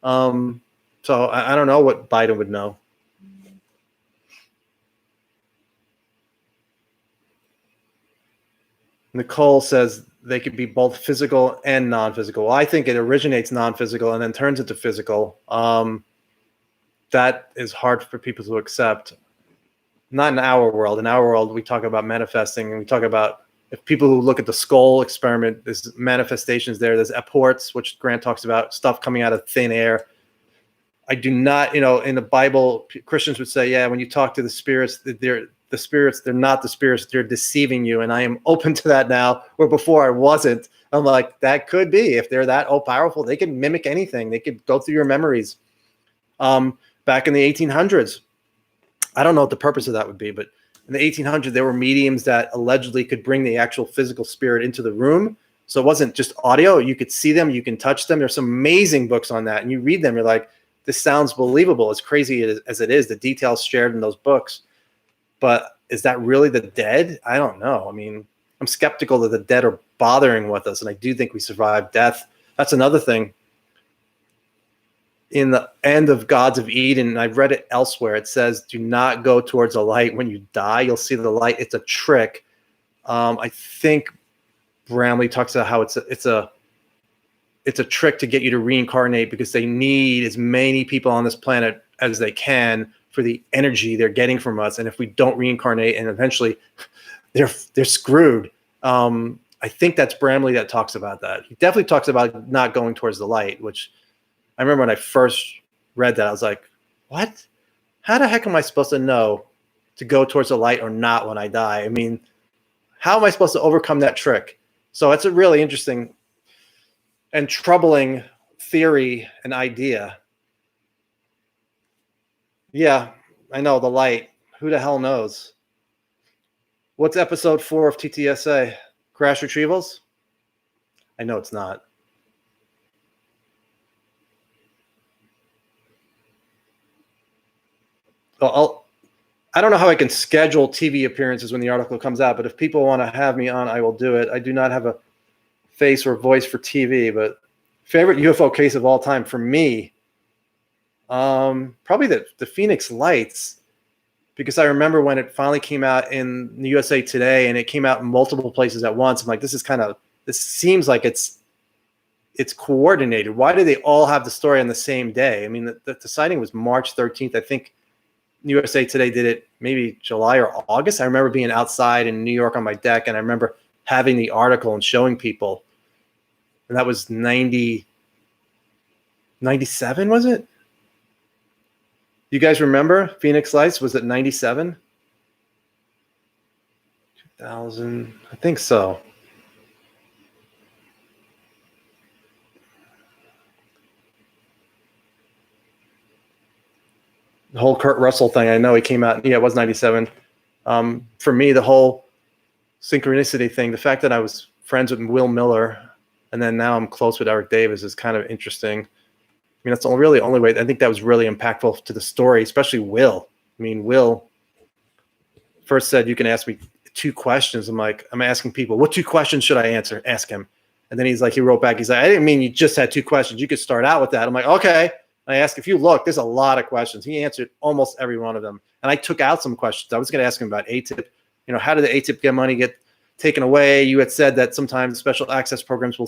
So I don't know what Biden would know. Nicole says they could be both physical and non-physical. Well, I think it originates non-physical and then turns into physical. That is hard for people to accept. Not in our world. In our world, we talk about manifesting, and we talk about if people who look at the skull experiment, there's manifestations there. There's apports, which Grant talks about, stuff coming out of thin air. I do not, in the Bible, Christians would say, yeah, when you talk to the spirits, they're not the spirits, they're deceiving you. And I am open to that now, where before I wasn't. I'm like, that could be. If they're that powerful, they can mimic anything. They could go through your memories. Back in the 1800s, I don't know what the purpose of that would be, but in the 1800s, there were mediums that allegedly could bring the actual physical spirit into the room. So it wasn't just audio. You could see them, you can touch them. There's some amazing books on that. And you read them, you're like, this sounds believable. As crazy as it is, the details shared in those books. But is that really the dead? I don't know. I mean, I'm skeptical that the dead are bothering with us. And I do think we survive death. That's another thing. In the end of Gods of Eden, and I've read it elsewhere, it says, do not go towards the light when you die. You'll see the light. It's a trick. I think Bramley talks about how it's a trick to get you to reincarnate because they need as many people on this planet as they can for the energy they're getting from us. And if we don't reincarnate, and eventually they're screwed. I think that's Bramley that talks about that. He definitely talks about not going towards the light, which I remember when I first read that, I was like, what? How the heck am I supposed to know to go towards the light or not when I die? I mean, how am I supposed to overcome that trick? So it's a really interesting and troubling theory and idea. Yeah, I know, the light. Who the hell knows? What's episode 4 of TTSA? Crash Retrievals? I know it's not. I don't know how I can schedule TV appearances when the article comes out, but if people want to have me on, I will do it. I do not have a face or voice for TV, but favorite UFO case of all time for me, probably the Phoenix Lights, because I remember when it finally came out in the USA Today and it came out in multiple places at once. I'm like, this seems like it's coordinated. Why do they all have the story on the same day? I mean, the sighting was March 13th. I think USA Today did it maybe July or August. I remember being outside in New York on my deck, and I remember having the article and showing people. And that was 97, was it? You guys remember Phoenix Lights? Was it 97? 2000, I think so. The whole Kurt Russell thing, I know he came out, yeah, it was 97. For me, the whole synchronicity thing, the fact that I was friends with Will Miller and then now I'm close with Eric Davis is kind of interesting. I mean, that's really the only way. I think that was really impactful to the story, especially Will. I mean, Will first said, you can ask me 2 questions. I'm like, I'm asking people, what 2 questions should I ask him? And then he wrote back, he's like, I didn't mean you just had 2 questions. You could start out with that. I'm like, okay. I asked, if you look, there's a lot of questions. He answered almost every one of them. And I took out some questions. I was going to ask him about ATIP. How did the ATIP money get taken away? You had said that sometimes special access programs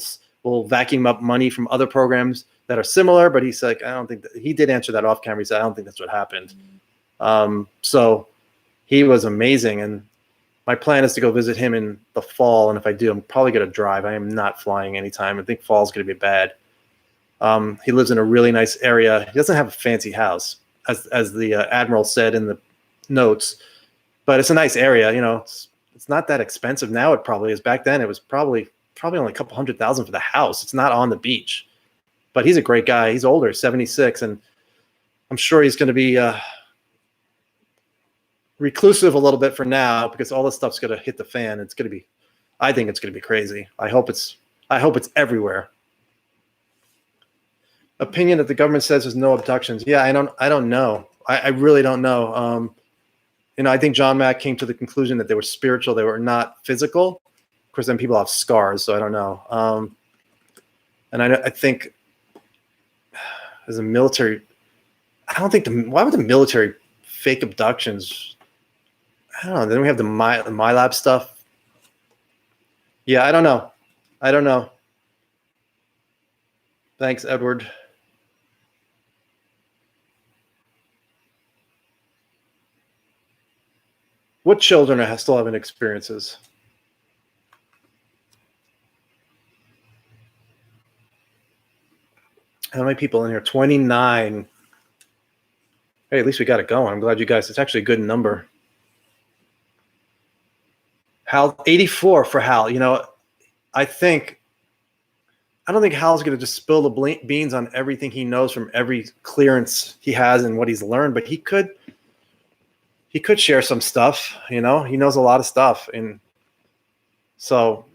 will vacuum up money from other programs that are similar, but he's like, I don't think that. He did answer that off camera. He said, I don't think that's what happened. So he was amazing. And my plan is to go visit him in the fall. And if I do, I'm probably going to drive. I am not flying anytime. I think fall is going to be bad. He lives in a really nice area. He doesn't have a fancy house, as the Admiral said in the notes, but it's a nice area. It's not that expensive now. It probably is. Back then, it was probably only a couple $100,000 for the house. It's not on the beach, but he's a great guy. He's older, 76, and I'm sure he's going to be reclusive a little bit for now because all this stuff's going to hit the fan. It's going to be, I think it's going to be crazy. I hope it's everywhere. Opinion that the government says there's no abductions. Yeah, I don't know. I really don't know. I think John Mack came to the conclusion that they were spiritual. They were not physical. Of course, then people have scars, so I don't know. And I think as a military, I don't think why would the military fake abductions? I don't know. Then we have the MyLab stuff. Yeah, I don't know. Thanks, Edward. What children are still having experiences? How many people in here? 29. Hey, at least we got it going. I'm glad you guys. It's actually a good number. Hal, 84 for Hal. I don't think Hal's going to just spill the beans on everything he knows from every clearance he has and what he's learned, but he could share some stuff. He knows a lot of stuff, and so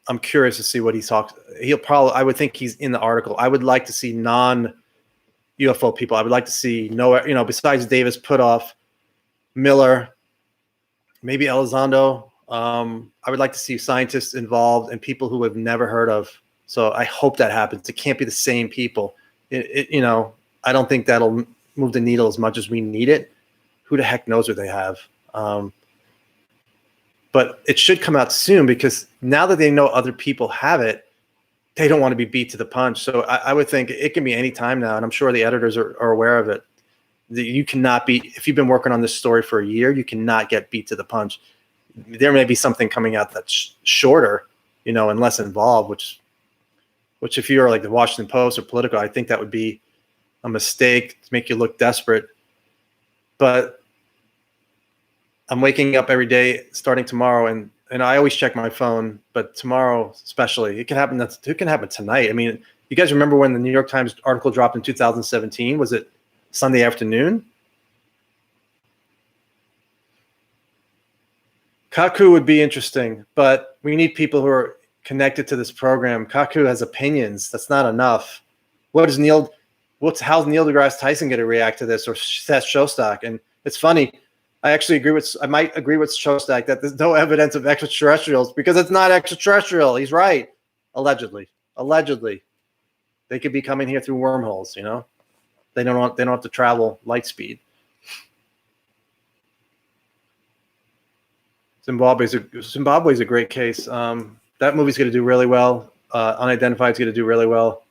I'm curious to see what he talks. I would think he's in the article. I would like to see non-UFO people. I would like to see besides Davis, Putoff, Miller, maybe Elizondo. I would like to see scientists involved and people who have never heard of. So I hope that happens. It can't be the same people. I don't think that'll move the needle as much as we need it. Who the heck knows what they have? But it should come out soon because now that they know other people have it, they don't want to be beat to the punch. So I would think it can be any time now, and I'm sure the editors are aware of it. You cannot be, if you've been working on this story for a year, you cannot get beat to the punch. There may be something coming out that's shorter, and less involved, which if you're like the Washington Post or Politico, I think that would be a mistake to make you look desperate. But I'm waking up every day starting tomorrow, and I always check my phone, but tomorrow especially, it can happen tonight. I mean, you guys remember when the New York Times article dropped in 2017? Was it Sunday afternoon? Kaku would be interesting, but we need people who are connected to this program. Kaku has opinions. That's not enough. How's Neil deGrasse Tyson going to react to this, or Seth Shostak? And it's funny. I might agree with Shostak that there's no evidence of extraterrestrials because it's not extraterrestrial. He's right. Allegedly. They could be coming here through wormholes, They don't have to travel light speed. Zimbabwe's a great case. That movie's going to do really well. Unidentified is going to do really well.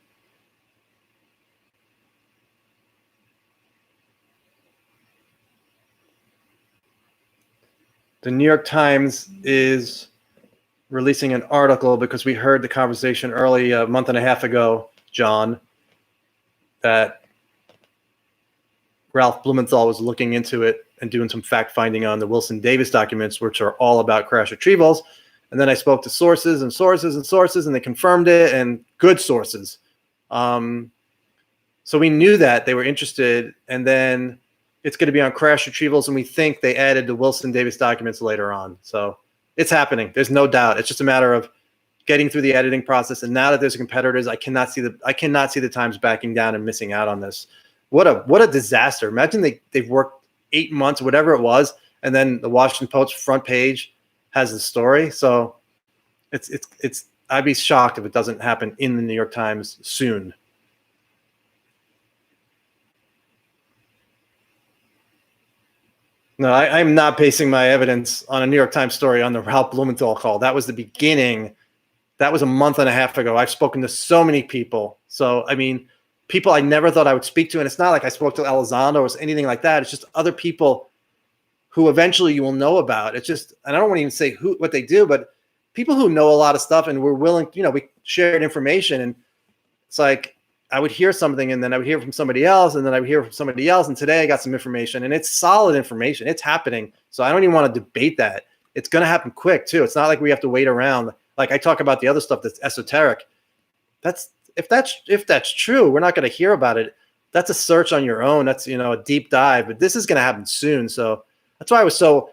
The New York Times is releasing an article because we heard the conversation early a month and a half ago, John, that Ralph Blumenthal was looking into it and doing some fact-finding on the Wilson Davis documents, which are all about crash retrievals. And then I spoke to sources, and they confirmed it, and good sources. So we knew that they were interested, and then it's going to be on crash retrievals, and we think they added the Wilson Davis documents later on. So it's happening. There's no doubt. It's just a matter of getting through the editing process. And now that there's competitors, I cannot see the Times backing down and missing out on this. What a disaster. Imagine they've worked 8 months, whatever it was, and then the Washington Post front page has the story. So it's I'd be shocked if it doesn't happen in the New York Times soon. No, I'm not basing my evidence on a New York Times story on the Ralph Blumenthal call. That was the beginning. That was a month and a half ago. I've spoken to so many people. So, I mean, people I never thought I would speak to. And it's not like I spoke to Elizondo or anything like that. It's just other people who eventually you will know about. It's just, and I don't want to even say what they do, but people who know a lot of stuff and we're willing, we shared information. And it's like, I would hear something and then I would hear from somebody else and then I would hear from somebody else. And today I got some information and it's solid information. It's happening. So I don't even want to debate that. It's going to happen quick too. It's not like we have to wait around. Like I talk about the other stuff that's esoteric. If that's true, we're not going to hear about it. That's a search on your own. That's, a deep dive, but this is going to happen soon. So that's why I was so,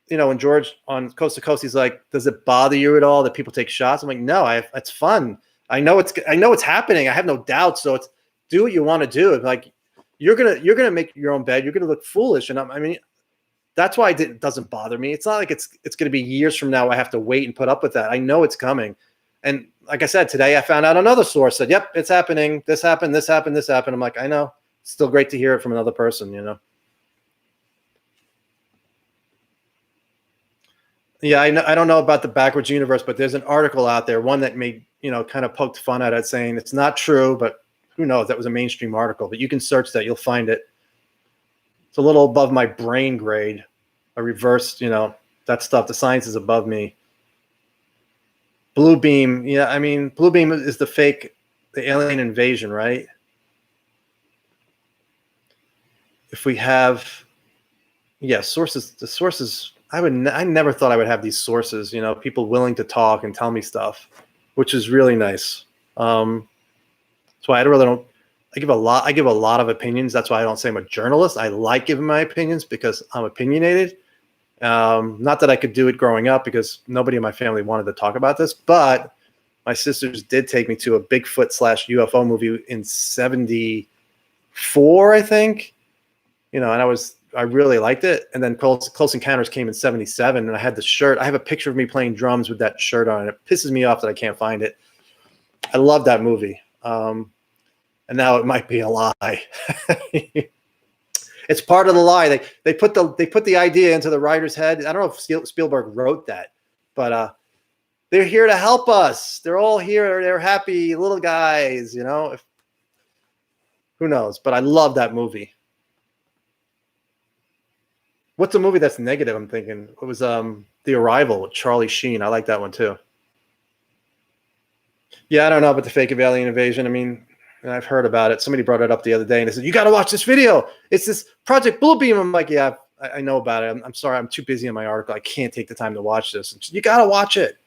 when George on Coast to Coast, he's like, does it bother you at all that people take shots? I'm like, no, it's fun. I know it's happening. I have no doubt. So it's do what you want to do. Like you're going to make your own bed. You're going to look foolish. And I mean, that's why it doesn't bother me. It's not like it's going to be years from now. I have to wait and put up with that. I know it's coming. And like I said, today I found out another source said, yep, it's happening. This happened, this happened, this happened. I'm like, I know. It's still great to hear it from another person, Yeah, I don't know about the backwards universe, but there's an article out there, one that made, kind of poked fun at it saying it's not true, but who knows? That was a mainstream article, but you can search that. You'll find it. It's a little above my brain grade. I reversed, that stuff. The science is above me. Blue beam. Yeah, I mean, blue beam is the alien invasion, right? If we have, sources, the sources, I never thought I would have these sources, people willing to talk and tell me stuff, which is really nice. That's why I give a lot of opinions. That's why I don't say I'm a journalist. I like giving my opinions because I'm opinionated. Not that I could do it growing up because nobody in my family wanted to talk about this, but my sisters did take me to a Bigfoot / UFO movie in 74, I think, and I really liked it. And then Close Encounters came in 77 and I had the shirt. I have a picture of me playing drums with that shirt on. It pisses me off that I can't find it. I love that movie. And now it might be a lie. It's part of the lie. They put the idea into the writer's head. I don't know if Spielberg wrote that, but they're here to help us. They're all here. They're happy little guys, who knows? But I love that movie. What's a movie that's negative? I'm thinking it was The Arrival with Charlie Sheen. I like that one too. Yeah, I don't know about the fake alien invasion. I mean, I've heard about it. Somebody brought it up the other day and they said, you got to watch this video. It's this Project Bluebeam. I'm like, yeah, I know about it. I'm sorry. I'm too busy in my article. I can't take the time to watch this. You got to watch it.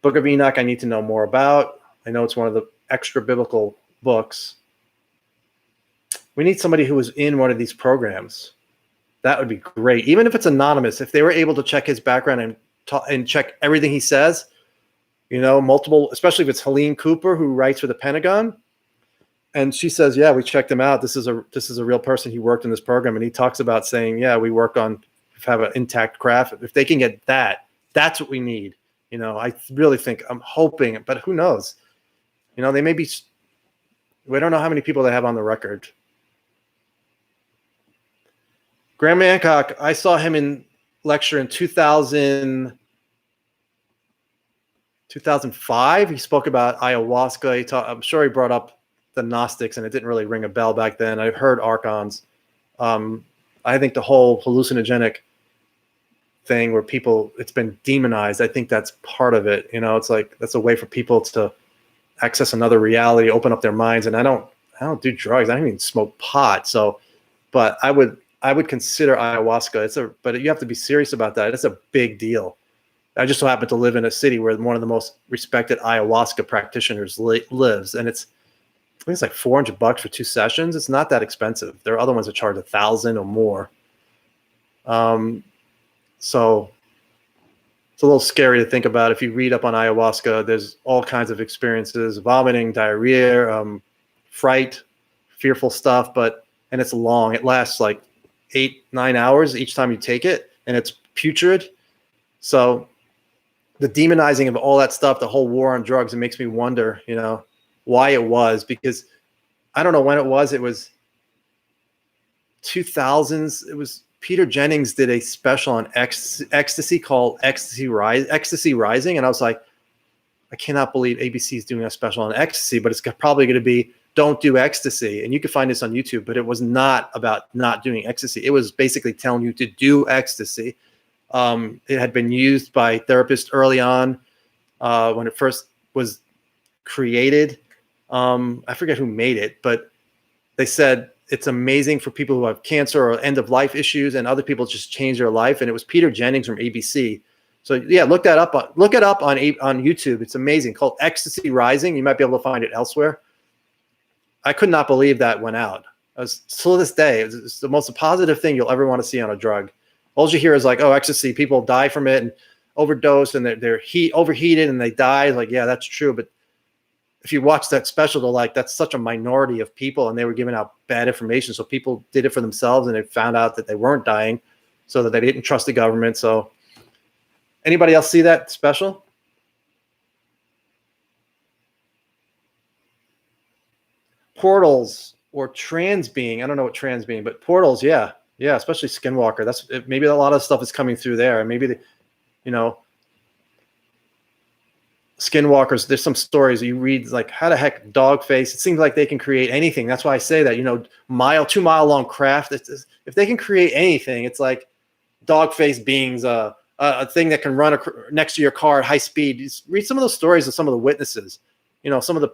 Book of Enoch, I need to know more about. I know it's one of the extra biblical books. We need somebody who was in one of these programs. That would be great. Even if it's anonymous, if they were able to check his background and check everything he says, multiple, especially if it's Helene Cooper who writes for the Pentagon. And she says, yeah, we checked him out. This is a real person. He worked in this program. And he talks about saying, yeah, we have an intact craft. If they can get that, that's what we need. I really think, I'm hoping, but who knows? They may be, we don't know how many people they have on the record. Graham Hancock, I saw him in lecture in 2005. He spoke about ayahuasca. I'm sure he brought up the Gnostics, and it didn't really ring a bell back then. I've heard archons. I think the whole hallucinogenic thing where it's been demonized, I think that's part of it. It's like that's a way for people to access another reality, open up their minds. And I don't do drugs. I don't even smoke pot. So, but I would consider ayahuasca. But you have to be serious about that. It's a big deal. I just so happen to live in a city where one of the most respected ayahuasca practitioners lives, and I think it's like $400 for 2 sessions. It's not that expensive. There are other ones that charge $1,000 or more. So it's a little scary to think about. If you read up on ayahuasca, there's all kinds of experiences: vomiting, diarrhea, fright, fearful stuff. And it's long. It lasts like 8-9 hours each time you take it, and it's putrid. So the demonizing of all that stuff, the whole war on drugs, it makes me wonder, why it was. Because I don't know when it was. It was 2000s. It was Peter Jennings did a special on ecstasy called Ecstasy Rising, and I was like, I cannot believe ABC is doing a special on ecstasy, but it's probably going to be don't do ecstasy. And you can find this on YouTube, but it was not about not doing ecstasy. It was basically telling you to do ecstasy. It had been used by therapists early on when it first was created. I forget who made it, but they said it's amazing for people who have cancer or end of life issues, and other people just change their life. And it was Peter Jennings from ABC. So yeah, look it up on YouTube. It's amazing, called Ecstasy Rising. You might be able to find it elsewhere. I could not believe that went out. To this day, it's the most positive thing you'll ever want to see on a drug. All you hear is like, oh, ecstasy, people die from it and overdose, and they're overheated and they die. Like, yeah, that's true. But if you watch that special, they're like, that's such a minority of people, and they were giving out bad information. So people did it for themselves, and they found out that they weren't dying, so that they didn't trust the government. So anybody else see that special? Portals or trans being. I don't know what trans being, but portals. Yeah. Yeah. Especially Skinwalker. That's maybe a lot of stuff is coming through there. And maybe Skinwalkers, there's some stories you read, like, how the heck Dogface, it seems like they can create anything. That's why I say that, 2-mile long craft. If they can create anything, it's like Dogface beings, a thing that can run next to your car at high speed. Just read some of those stories of some of the witnesses, some of the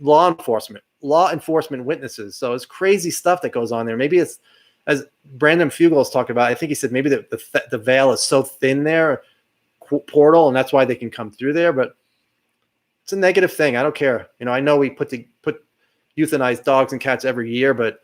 law enforcement witnesses. So it's crazy stuff that goes on there. Maybe it's, as Brandon Fugels talked about, I think he said maybe the veil is so thin there, portal, and that's why they can come through there. But it's a negative thing. I don't care. I know we put euthanize dogs and cats every year, but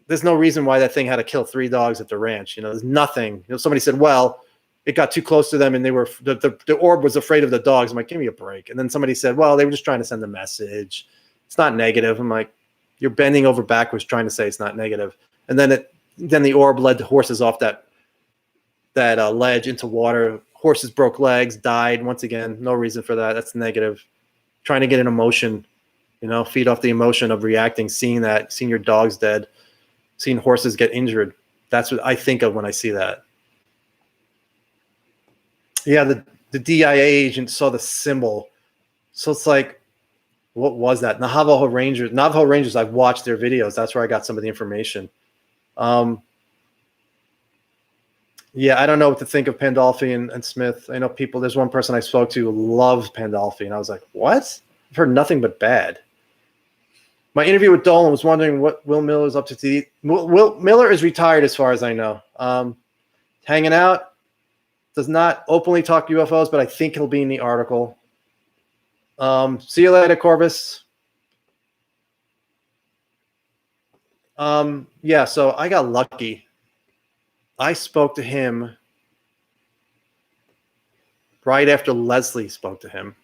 there's no reason why that thing had to kill 3 dogs at the ranch. There's nothing. Somebody said, well, it got too close to them and they were the orb was afraid of the dogs. I'm like, give me a break. And then somebody said, well, they were just trying to send a message. It's not negative. I'm like, you're bending over backwards trying to say it's not negative. And then the orb led the horses off that ledge into water. Horses broke legs, died. Once again, no reason for that. That's negative. Trying to get an emotion, feed off the emotion of reacting, seeing your dogs dead, seeing horses get injured. That's what I think of when I see that. Yeah, the DIA agent saw the symbol. So it's like, what was that? Navajo Rangers, I've watched their videos. That's where I got some of the information. Yeah, I don't know what to think of Pandolfi and Smith. I know there's one person I spoke to who loves Pandolfi, and I was like, what? I've heard nothing but bad. My interview with Dolan was wondering what Will Miller is up to. Will Miller is retired as far as I know. Hanging out, does not openly talk UFOs, but I think he'll be in the article. See you later, Corvus. Yeah, so I got lucky. I spoke to him right after Leslie spoke to him.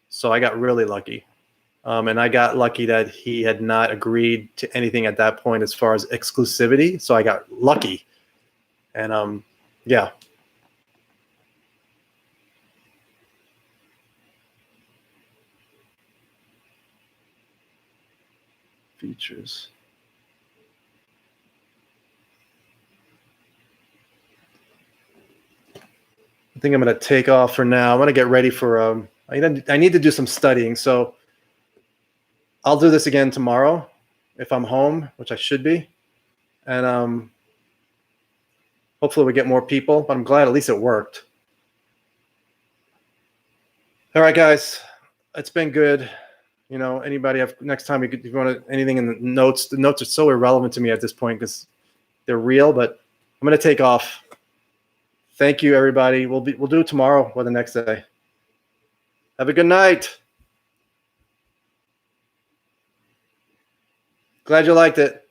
So I got really lucky. And I got lucky that he had not agreed to anything at that point as far as exclusivity. So I got lucky. And yeah. Features. I think I'm going to take off for now. I'm going to get ready for I need to do some studying. So I'll do this again tomorrow if I'm home, which I should be. And hopefully we get more people, but I'm glad at least it worked. All right, guys, it's been good. Anybody have next time if you want anything in the notes are so irrelevant to me at this point because they're real, but I'm going to take off. Thank you, everybody. We'll do it tomorrow or the next day. Have a good night. Glad you liked it.